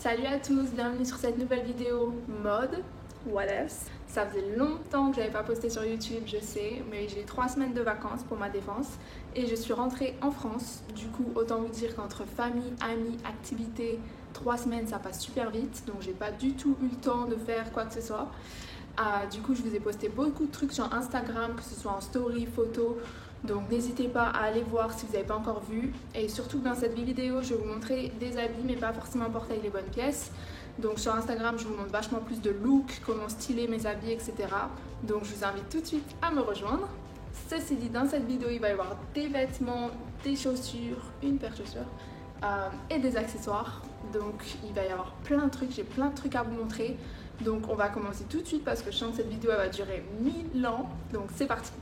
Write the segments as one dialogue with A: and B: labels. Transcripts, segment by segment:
A: Salut à tous, bienvenue sur cette nouvelle vidéo mode, what else. Ça faisait longtemps que j'avais pas posté sur YouTube, je sais, mais j'ai eu 3 semaines de vacances pour ma défense et je suis rentrée en France. Du coup, autant vous dire qu'entre famille, amis, activités, 3 semaines ça passe super vite, donc j'ai pas du tout eu le temps de faire quoi que ce soit. Du coup, je vous ai posté beaucoup de trucs sur Instagram, que ce soit en story, photo. Donc n'hésitez pas à aller voir si vous n'avez pas encore vu. Et surtout dans cette vidéo, je vais vous montrer des habits, mais pas forcément porter avec les bonnes pièces. Donc sur Instagram, je vous montre vachement plus de looks, comment styler mes habits, etc. Donc je vous invite tout de suite à me rejoindre. Ceci dit, dans cette vidéo, il va y avoir des vêtements, des chaussures, une paire de chaussures et des accessoires. Donc il va y avoir plein de trucs, j'ai plein de trucs à vous montrer. Donc on va commencer tout de suite parce que je sens que cette vidéo elle va durer 1000 ans. Donc c'est parti.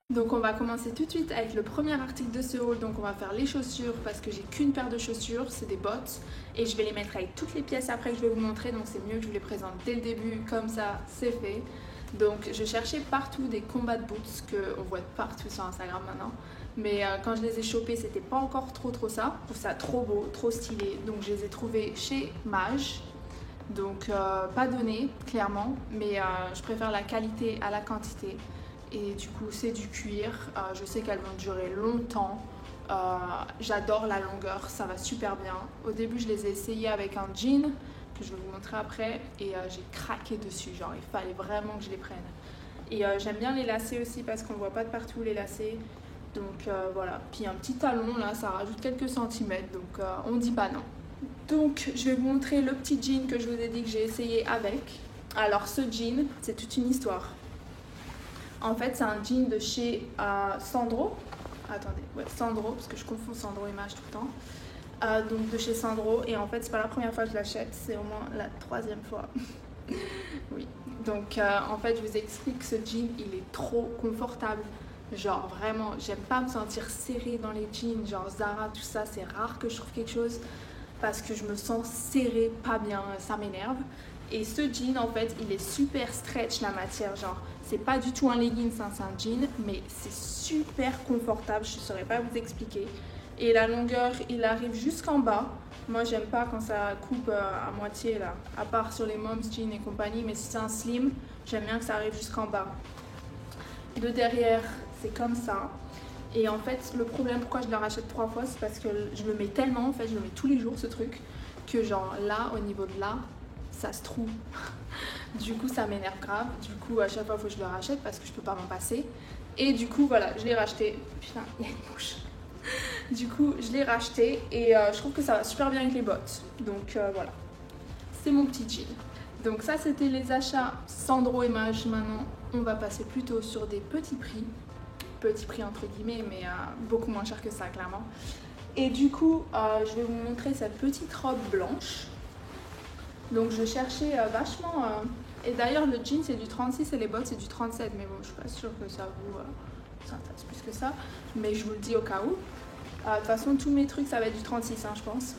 A: Donc on va commencer tout de suite avec le premier article de ce haul. Donc on va faire les chaussures parce que j'ai qu'une paire de chaussures, c'est des bottes. Et je vais les mettre avec toutes les pièces après que je vais vous montrer. Donc c'est mieux que je vous les présente dès le début, comme ça c'est fait. Donc je cherchais partout des combat boots qu'on voit partout sur Instagram maintenant. Mais quand je les ai chopés, c'était pas encore trop ça. Je trouve ça trop beau, trop stylé. Donc je les ai trouvés chez Mage. Donc pas donné, clairement. Mais je préfère la qualité à la quantité. Et du coup c'est du cuir, je sais qu'elles vont durer longtemps, j'adore la longueur, ça va super bien. Au début je les ai essayées avec un jean que je vais vous montrer après et j'ai craqué dessus, genre il fallait vraiment que je les prenne. Et j'aime bien les lacets aussi parce qu'on voit pas de partout les lacets, donc voilà. Puis un petit talon là, ça rajoute quelques centimètres, donc on dit pas non. Donc je vais vous montrer le petit jean que je vous ai dit que j'ai essayé avec. Alors ce jean, c'est toute une histoire. En fait, c'est un jean de chez Sandro. Attendez, ouais, Sandro, parce que je confonds Sandro et Mage tout le temps. Donc de chez Sandro. Et en fait, c'est pas la première fois que je l'achète, c'est au moins la 3e fois. Oui. Donc en fait, je vous explique que ce jean, il est trop confortable. Genre vraiment, j'aime pas me sentir serrée dans les jeans, genre Zara, tout ça. C'est rare que je trouve quelque chose parce que je me sens serrée, pas bien, ça m'énerve. Et ce jean, en fait, il est super stretch la matière, genre c'est pas du tout un leggings, hein, c'est un jean, mais c'est super confortable, je saurais pas vous expliquer. Et la longueur, il arrive jusqu'en bas. Moi, j'aime pas quand ça coupe à moitié là, à part sur les moms jeans et compagnie, mais si c'est un slim, j'aime bien que ça arrive jusqu'en bas. De derrière, c'est comme ça. Et en fait, le problème pourquoi je le rachète 3 fois, c'est parce que je le mets tellement, en fait, je le mets tous les jours ce truc, que genre là, au niveau de là, ça se trouve. Du coup ça m'énerve grave, du coup à chaque fois il faut que je le rachète parce que je peux pas m'en passer. Et du coup voilà, je l'ai racheté. Putain, il y a une mouche. Du coup je l'ai racheté et je trouve que ça va super bien avec les bottes. Donc voilà, c'est mon petit jean. Donc ça c'était les achats Sandro et Mage. Maintenant on va passer plutôt sur des petits prix. Petits prix entre guillemets, mais beaucoup moins cher que ça clairement. Et du coup je vais vous montrer cette petite robe blanche. Donc je cherchais vachement, et d'ailleurs le jean c'est du 36 et les bottes c'est du 37, mais bon je suis pas sûre que ça vous intéresse plus que ça, mais je vous le dis au cas où. De toute façon tous mes trucs ça va être du 36 hein, je pense.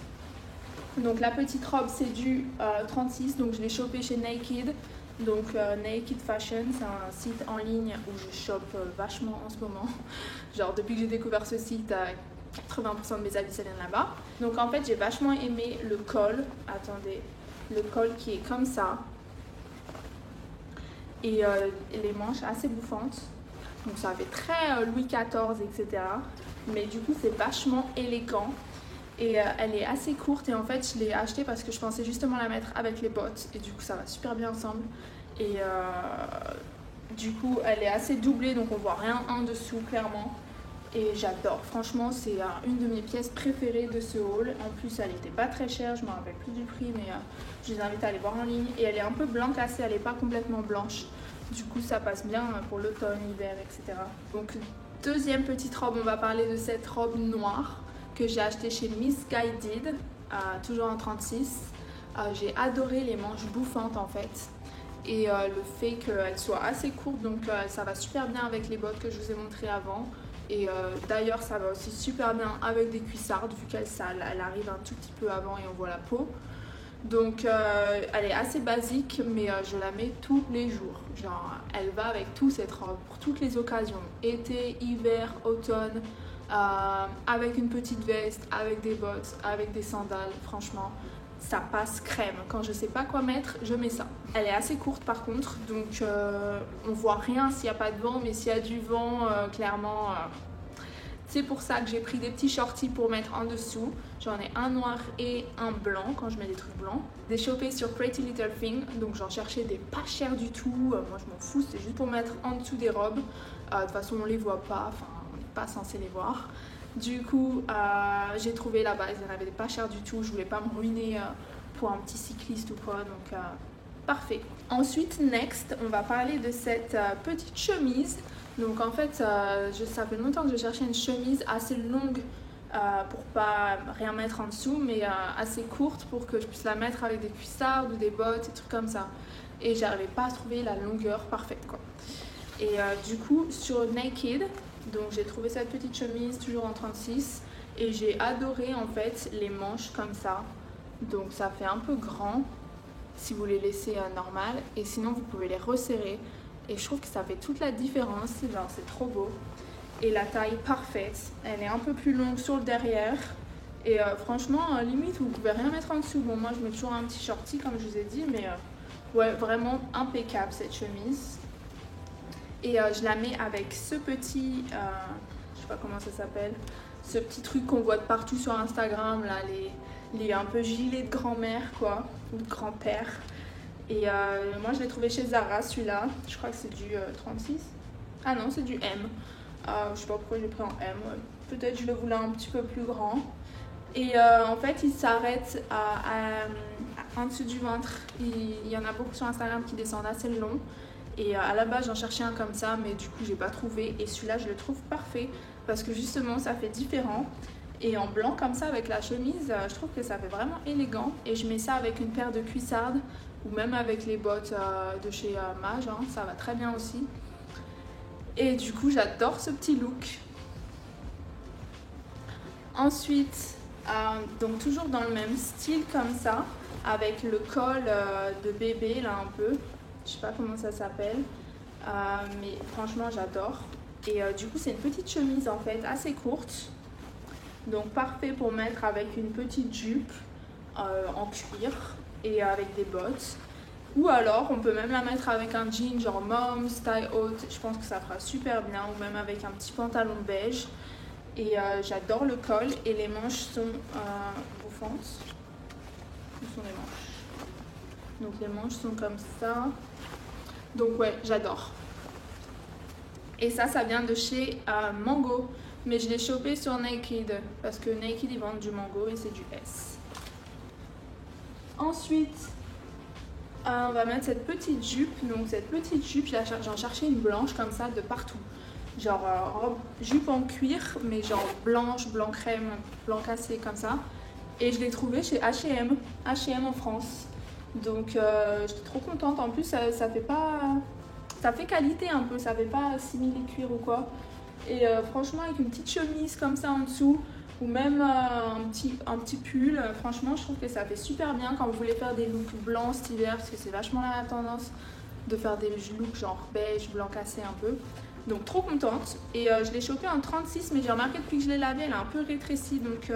A: Donc la petite robe c'est du 36, donc je l'ai chopé chez Naked. Donc Naked Fashion, c'est un site en ligne où je chope vachement en ce moment. Genre depuis que j'ai découvert ce site, 80% de mes habits ça vient de là-bas. Donc en fait j'ai vachement aimé le col, attendez. Le col qui est comme ça et les manches assez bouffantes, donc ça fait très Louis XIV etc, mais du coup c'est vachement élégant et elle est assez courte et en fait je l'ai achetée parce que je pensais justement la mettre avec les bottes et du coup ça va super bien ensemble et du coup elle est assez doublée donc on voit rien en dessous clairement. Et j'adore, franchement c'est une de mes pièces préférées de ce haul. En plus elle était pas très chère, je me rappelle plus du prix, mais je les invite à aller voir en ligne. Et elle est un peu blanc cassée, elle est pas complètement blanche. Du coup ça passe bien pour l'automne, l'hiver, etc. Donc deuxième petite robe, on va parler de cette robe noire que j'ai achetée chez Missguided, toujours en 36. J'ai adoré les manches bouffantes en fait. Et le fait qu'elle soit assez courte, donc ça va super bien avec les bottes que je vous ai montrées avant. Et d'ailleurs ça va aussi super bien avec des cuissardes vu qu'elle arrive un tout petit peu avant et on voit la peau. Donc elle est assez basique, mais je la mets tous les jours. Genre elle va avec toute cette robe pour toutes les occasions. Été, hiver, automne, avec une petite veste, avec des bottes, avec des sandales. Franchement, ça passe crème. Quand je sais pas quoi mettre, je mets ça. Elle est assez courte par contre, donc on voit rien s'il n'y a pas de vent, mais s'il y a du vent, clairement... c'est pour ça que j'ai pris des petits shorties pour mettre en dessous. J'en ai un noir et un blanc quand je mets des trucs blancs. Des chopés sur Pretty Little Thing, donc j'en cherchais des pas chers du tout. Moi je m'en fous, c'est juste pour mettre en dessous des robes. De toute façon on les voit pas, enfin on n'est pas censé les voir. Du coup j'ai trouvé là-bas, il y en avait des pas chers du tout. Je voulais pas me ruiner pour un petit cycliste ou quoi, donc parfait. Ensuite, next, on va parler de cette petite chemise. Donc en fait, ça fait longtemps que je cherchais une chemise assez longue pour pas rien mettre en dessous, mais assez courte pour que je puisse la mettre avec des cuissardes ou des bottes, des trucs comme ça. Et j'arrivais pas à trouver la longueur parfaite, quoi. Et du coup, sur Naked, donc j'ai trouvé cette petite chemise toujours en 36 et j'ai adoré en fait les manches comme ça. Donc ça fait un peu grand si vous les laissez normal, et sinon vous pouvez les resserrer. Et je trouve que ça fait toute la différence, genre c'est trop beau. Et la taille parfaite, elle est un peu plus longue sur le derrière. Et franchement, limite, vous pouvez rien mettre en dessous. Bon, moi je mets toujours un petit shorty comme je vous ai dit, mais ouais, vraiment impeccable cette chemise. Et je la mets avec ce petit, je sais pas comment ça s'appelle, ce petit truc qu'on voit de partout sur Instagram, là, les un peu gilets de grand-mère, quoi, ou de grand-père. Et moi je l'ai trouvé chez Zara celui-là, je crois que c'est du 36. Ah non, c'est du M. Je sais pas pourquoi j'ai pris en M, peut-être je le voulais un petit peu plus grand. Et en fait il s'arrête en dessous du ventre. Il y en a beaucoup sur Instagram qui descendent assez long. Et à la base j'en cherchais un comme ça, mais du coup j'ai pas trouvé. Et celui-là je le trouve parfait parce que justement ça fait différent. Et en blanc comme ça avec la chemise, je trouve que ça fait vraiment élégant. Et je mets ça avec une paire de cuissardes ou même avec les bottes de chez Mage, hein, ça va très bien aussi. Et du coup j'adore ce petit look. Ensuite, donc toujours dans le même style comme ça, avec le col de bébé là un peu, je sais pas comment ça s'appelle, mais franchement j'adore. Et du coup c'est une petite chemise en fait assez courte, donc parfait pour mettre avec une petite jupe en cuir et avec des bottes. Ou alors on peut même la mettre avec un jean genre Mom's, taille haute, je pense que ça fera super bien, ou même avec un petit pantalon beige. Et j'adore le col et les manches sont bouffantes. Où sont les manches? Donc les manches sont comme ça. Donc ouais, j'adore. Et ça vient de chez Mango. Mais je l'ai chopé sur Naked parce que Naked ils vendent du Mango et c'est du S. Ensuite, on va mettre cette petite jupe. Donc cette petite jupe, j'en cherchais une blanche comme ça de partout. Genre jupe en cuir, mais genre blanche, blanc crème, blanc cassé comme ça. Et je l'ai trouvée chez H&M en France. Donc j'étais trop contente. En plus, ça fait pas... Ça fait qualité un peu, ça fait pas simili cuir ou quoi. Et franchement, avec une petite chemise comme ça en dessous, ou même un petit pull, franchement, je trouve que ça fait super bien quand vous voulez faire des looks blancs cet hiver, parce que c'est vachement la tendance de faire des looks genre beige, blanc cassé un peu. Donc trop contente. Et je l'ai chopée en 36, mais j'ai remarqué depuis que je l'ai lavée, elle est un peu rétrécie. Donc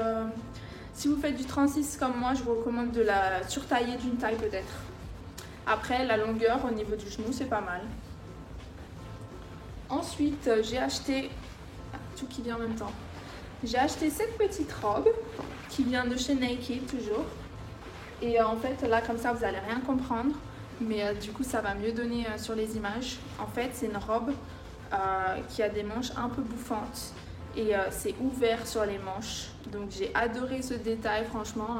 A: si vous faites du 36 comme moi, je vous recommande de la surtailler d'une taille peut-être. Après, la longueur au niveau du genou, c'est pas mal. Ensuite, j'ai acheté... tout qui vient en même temps. J'ai acheté cette petite robe qui vient de chez Naked toujours. Et en fait, là, comme ça, vous n'allez rien comprendre. Mais du coup, ça va mieux donner sur les images. En fait, c'est une robe qui a des manches un peu bouffantes. Et c'est ouvert sur les manches. Donc, j'ai adoré ce détail. Franchement,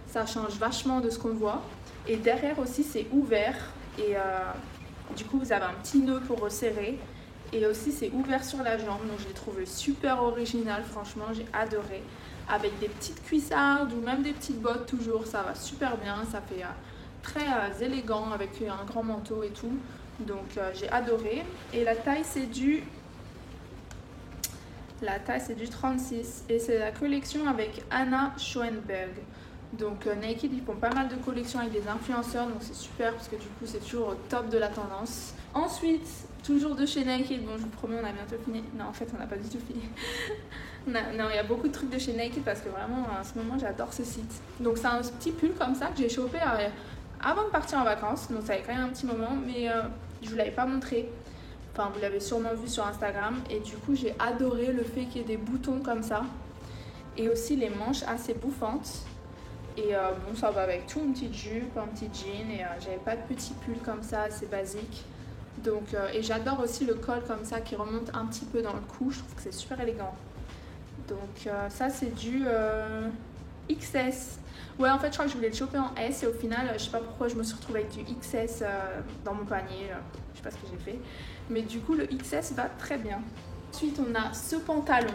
A: ça change vachement de ce qu'on voit. Et derrière aussi, c'est ouvert. Et du coup, vous avez un petit nœud pour resserrer. Et aussi c'est ouvert sur la jambe, donc je l'ai trouvé super original, franchement j'ai adoré. Avec des petites cuissardes ou même des petites bottes toujours, ça va super bien, ça fait très élégant avec un grand manteau et tout. Donc j'ai adoré. Et la taille c'est du 36 et c'est la collection avec Anna Schoenberg. Donc Naked, ils font pas mal de collections avec des influenceurs, donc c'est super parce que du coup c'est toujours au top de la tendance. Ensuite, toujours de chez Naked, bon je vous promets on a bientôt fini. Non en fait on n'a pas du tout fini. Non, il y a beaucoup de trucs de chez Naked parce que vraiment en ce moment j'adore ce site. Donc c'est un petit pull comme ça que j'ai chopé avant de partir en vacances, donc ça fait quand même un petit moment, mais je vous l'avais pas montré. Enfin vous l'avez sûrement vu sur Instagram et du coup j'ai adoré le fait qu'il y ait des boutons comme ça et aussi les manches assez bouffantes. Et bon, ça va avec tout, une petite jupe, un petit jean et j'avais pas de petit pull comme ça, assez basique. Donc, et j'adore aussi le col comme ça qui remonte un petit peu dans le cou, je trouve que c'est super élégant. Donc ça c'est du XS. Ouais en fait je crois que je voulais le choper en S et au final je sais pas pourquoi je me suis retrouvée avec du XS dans mon panier, je sais pas ce que j'ai fait. Mais du coup le XS va très bien. Ensuite on a ce pantalon.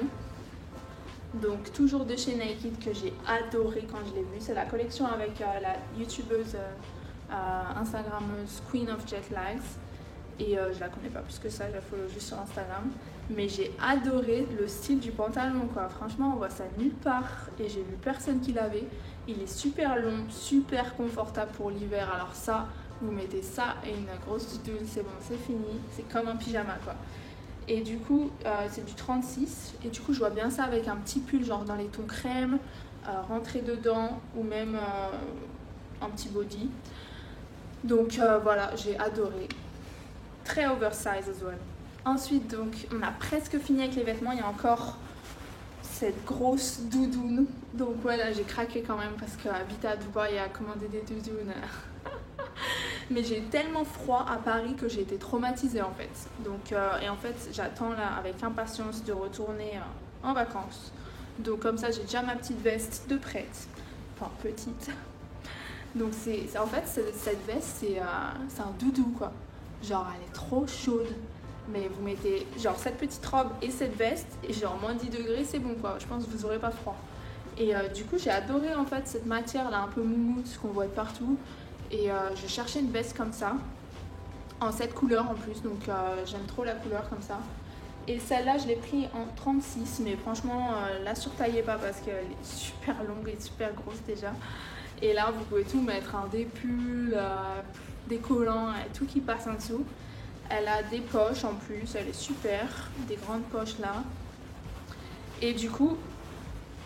A: Donc toujours de chez Naked que j'ai adoré quand je l'ai vu. C'est la collection avec la youtubeuse instagrammeuse Queen of Jet Lags. Et je la connais pas plus que ça, je la follow juste sur Instagram. Mais j'ai adoré le style du pantalon quoi. Franchement on voit ça nulle part et j'ai vu personne qui l'avait. Il est super long, super confortable pour l'hiver. Alors ça, vous mettez ça et une grosse doudoune, c'est bon, c'est fini. C'est comme un pyjama quoi. Et du coup, c'est du 36. Et du coup, je vois bien ça avec un petit pull, genre dans les tons crème, rentrer dedans, ou même un petit body. Donc voilà, j'ai adoré. Très oversize as well. Ensuite, donc, on a presque fini avec les vêtements. Il y a encore cette grosse doudoune. Donc voilà, j'ai craqué quand même parce qu'habiter à Dubaï et à commander des doudounes... Mais j'ai tellement froid à Paris que j'ai été traumatisée en fait. Donc, et en fait, j'attends là avec impatience de retourner en vacances. Donc comme ça, j'ai déjà ma petite veste de prête. Enfin, petite. Donc en fait, cette veste, c'est un doudou quoi. Genre, elle est trop chaude. Mais vous mettez genre cette petite robe et cette veste et genre moins 10 degrés, c'est bon quoi. Je pense que vous aurez pas froid. Et du coup, j'ai adoré en fait cette matière là un peu moumoute qu'on voit de partout. Et je cherchais une veste comme ça, en cette couleur en plus, donc j'aime trop la couleur comme ça. Et celle-là, je l'ai pris en 36, mais franchement, la surtaillez pas parce qu'elle est super longue et super grosse déjà. Et là, vous pouvez tout mettre, hein, des pulls, des collants, tout qui passe en dessous. Elle a des poches en plus, elle est super, des grandes poches là. Et du coup,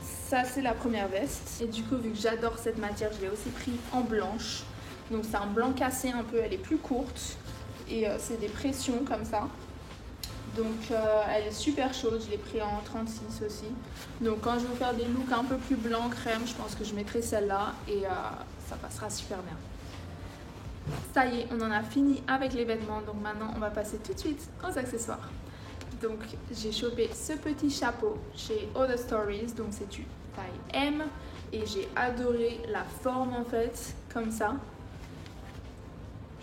A: ça c'est la première veste. Et du coup, vu que j'adore cette matière, je l'ai aussi pris en blanche. Donc c'est un blanc cassé un peu, elle est plus courte et c'est des pressions comme ça. Donc elle est super chaude, je l'ai pris en 36 aussi. Donc quand je veux faire des looks un peu plus blanc crème, je pense que je mettrai celle-là et ça passera super bien. Ça y est, on en a fini avec les vêtements, donc maintenant on va passer tout de suite aux accessoires. Donc j'ai chopé ce petit chapeau chez Other Stories, donc c'est du taille M et j'ai adoré la forme en fait, comme ça.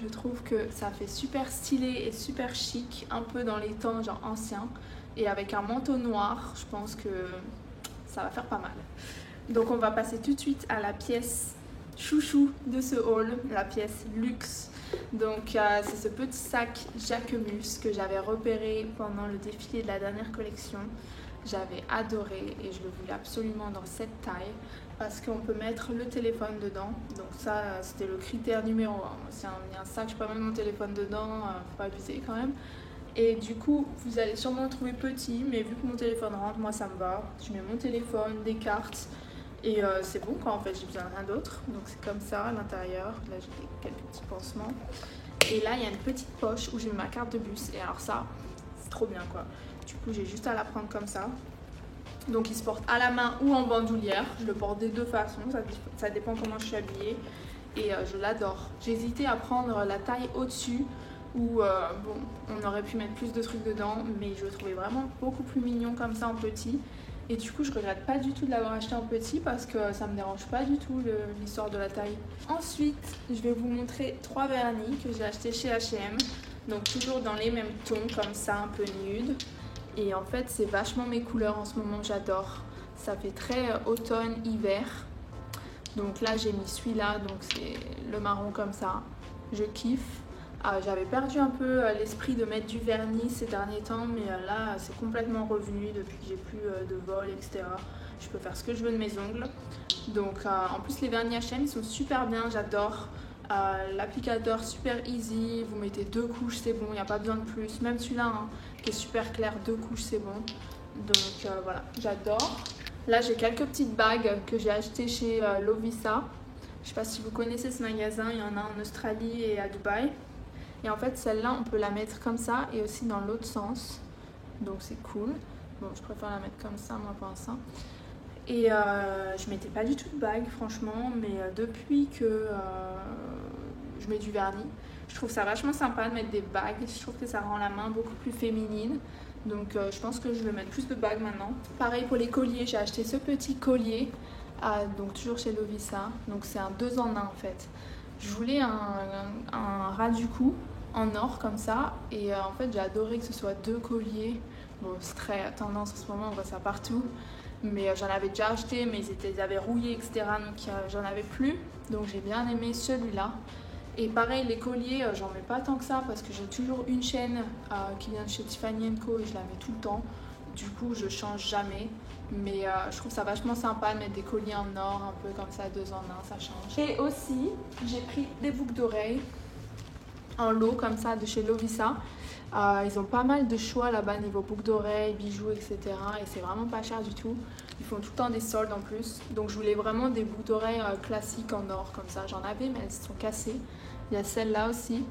A: Je trouve que ça fait super stylé et super chic, un peu dans les temps genre anciens. Et avec un manteau noir, je pense que ça va faire pas mal. Donc on va passer tout de suite à la pièce chouchou de ce haul, la pièce luxe. Donc c'est ce petit sac Jacquemus que j'avais repéré pendant le défilé de la dernière collection. J'avais adoré et je le voulais absolument dans cette taille parce qu'on peut mettre le téléphone dedans. Donc ça, c'était le critère numéro 1. Si il y a un sac, je peux mettre mon téléphone dedans, faut pas abuser quand même. Et du coup, vous allez sûrement le trouver petit, mais vu que mon téléphone rentre, moi ça me va. Je mets mon téléphone, des cartes et c'est bon quoi en fait, j'ai besoin de rien d'autre. Donc c'est comme ça à l'intérieur. Là j'ai quelques petits pansements. Et là il y a une petite poche où j'ai mis ma carte de bus. Et alors ça, c'est trop bien quoi. Du coup j'ai juste à la prendre comme ça. Donc il se porte à la main ou en bandoulière. Je le porte des deux façons, ça dépend comment je suis habillée. Et je l'adore. J'ai hésité à prendre la taille au-dessus où bon, on aurait pu mettre plus de trucs dedans. Mais je le trouvais vraiment beaucoup plus mignon comme ça en petit. Et du coup je regrette pas du tout de l'avoir acheté en petit parce que ça me dérange pas du tout l'histoire de la taille. Ensuite je vais vous montrer 3 vernis que j'ai achetés chez H&M. Donc toujours dans les mêmes tons comme ça, un peu nude. Et en fait c'est vachement mes couleurs en ce moment, j'adore. Ça fait très automne-hiver. Donc là j'ai mis celui-là, donc c'est le marron comme ça. Je kiffe. J'avais perdu un peu l'esprit de mettre du vernis ces derniers temps, mais là c'est complètement revenu depuis que j'ai plus de vol, etc. Je peux faire ce que je veux de mes ongles. Donc en plus les vernis H&M ils sont super bien, j'adore. L'applicateur super easy, vous mettez 2 couches c'est bon, il n'y a pas besoin de plus. Même celui-là hein, qui est super clair, 2 couches c'est bon. Donc voilà, j'adore. Là j'ai quelques petites bagues que j'ai achetées chez Lovisa. Je ne sais pas si vous connaissez ce magasin, il y en a en Australie et à Dubaï. Et en fait celle-là on peut la mettre comme ça et aussi dans l'autre sens. Donc c'est cool. Bon je préfère la mettre comme ça moi pour l'instant. Et je mettais pas du tout de bague franchement, mais depuis que je mets du vernis, je trouve ça vachement sympa de mettre des bagues. Je trouve que ça rend la main beaucoup plus féminine. Donc je pense que je vais mettre plus de bagues maintenant. Pareil pour les colliers, j'ai acheté ce petit collier, donc toujours chez Lovisa. Donc c'est un 2 en 1 en fait. Je voulais un ras du cou en or comme ça. Et en fait j'ai adoré que ce soit 2 colliers. Bon c'est très tendance en ce moment, on voit ça partout. Mais j'en avais déjà acheté, mais ils avaient rouillé, etc. Donc j'en avais plus. Donc j'ai bien aimé celui-là. Et pareil, les colliers, j'en mets pas tant que ça parce que j'ai toujours une chaîne qui vient de chez Tiffany & Co. et je la mets tout le temps. Du coup, je change jamais. Mais je trouve ça vachement sympa de mettre des colliers en or, un peu comme ça, 2 en 1, ça change. Et aussi, j'ai pris des boucles d'oreilles en lot comme ça de chez Lovisa. Ils ont pas mal de choix là-bas niveau boucles d'oreilles, bijoux, etc. Et c'est vraiment pas cher du tout. Ils font tout le temps des soldes en plus. Donc je voulais vraiment des boucles d'oreilles classiques en or comme ça. J'en avais mais elles sont cassées. Il y a celle-là aussi.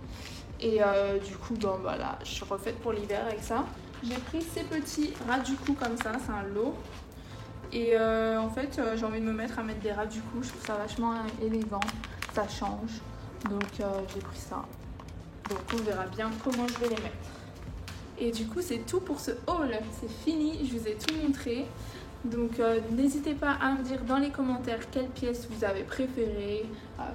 A: Et du coup, bon voilà, je suis refaite pour l'hiver avec ça. J'ai pris ces petits ras du cou comme ça, c'est un lot. Et en fait, j'ai envie de me mettre à mettre des ras du cou. Je trouve ça vachement élégant, ça change. Donc j'ai pris ça. Donc on verra bien comment je vais les mettre. Et du coup c'est tout pour ce haul, c'est fini, je vous ai tout montré. Donc n'hésitez pas à me dire dans les commentaires quelle pièce vous avez préférée,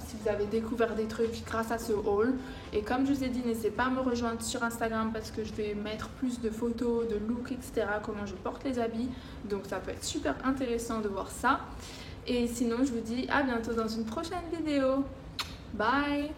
A: si vous avez découvert des trucs grâce à ce haul. Et comme je vous ai dit, n'hésitez pas à me rejoindre sur Instagram parce que je vais mettre plus de photos, de looks, etc. Comment je porte les habits. Donc ça peut être super intéressant de voir ça. Et sinon je vous dis à bientôt dans une prochaine vidéo. Bye!